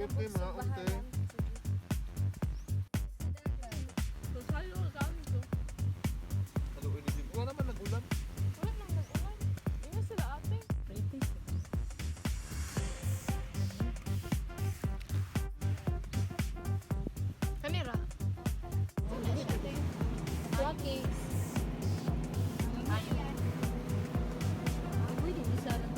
Okay, mga unte. So, sa'yo, saan ito? Wala naman nagulan. Wala nang nag-ulan. Ingat sila ate. Kanira? Rocky. Pwede, isa lang.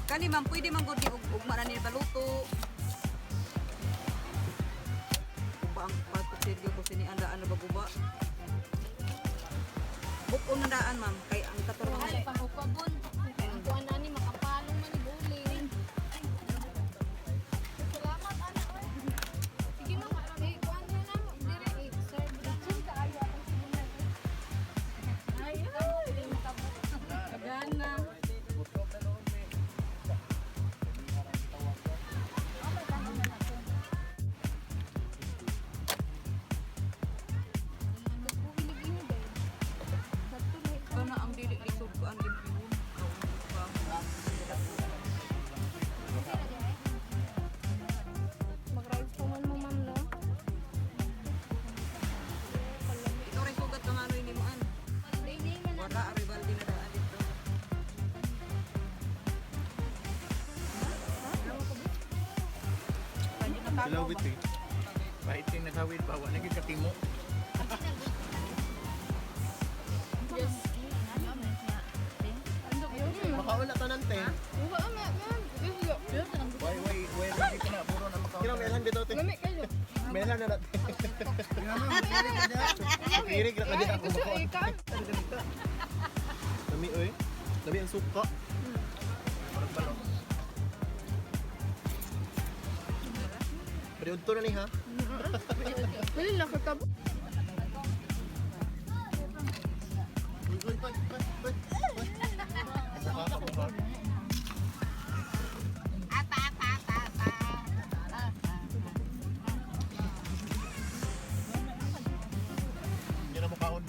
Kani ma'am, pwede man gud ugma na ni baluto. Ba ang pagkutiryo ko sini andaan na baguba. Bukon na daan ma'am kay ang katurang Ay, pangukabon. Ang kuha na ni makapalong man ni buling. Salamat, anak. Sige ma'am, kuha na na mo. Dire, serve na. Cinta, ayaw akong sibunan. Ayaw. Gana. kana ang dili lisod ko ang limpyun. Mag-rice pa man mo, ma'am, no? Ito rin sugat ng ano ini mo an. Wala arrival din na daan dito. Silawit eh. Bahit yung naghawid pa, wala naging katimo. Yes. Makauna ka nante. Uwa, ma'am. Why, hindi ka na, puro na makauna. Kino, melhan dito, te. Lamig kayo. Melhan na natin. Irig na ka din ako Gusto makauna. ikan. Dami, oy. Dami ang suka. Period to na ni ha. Pwede na katabo. Hindi na mukhaon.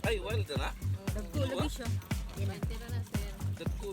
Ay, wild na. Dagko lagi siya. Dagko.